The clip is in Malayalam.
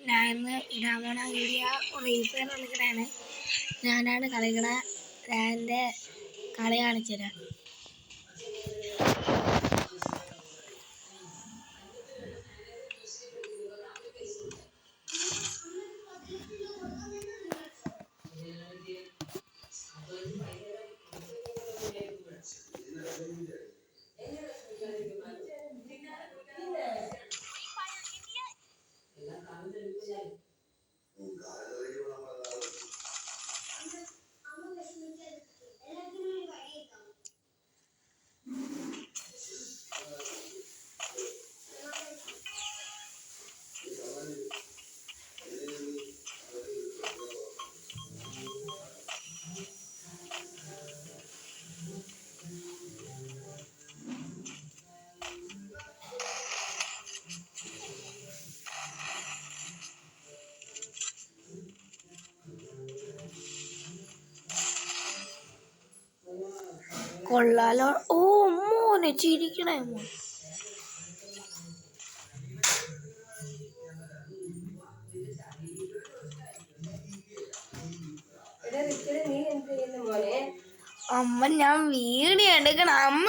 ഞാൻ ഇന്ന് ഇടാൻ പോണ വീഡിയോ റീഫയർ കളിക്കണതാണ്. ഞാനാണ് കളിക്കണ. ഞാൻ എൻ്റെ കളി കാണിച്ചു തരാം. കൊള്ളാലോ. ഓ മോനെ ചിരിക്കണേ മോൻ. അമ്മ ഞാൻ വീഡിയോ എടുക്കണം അമ്മ.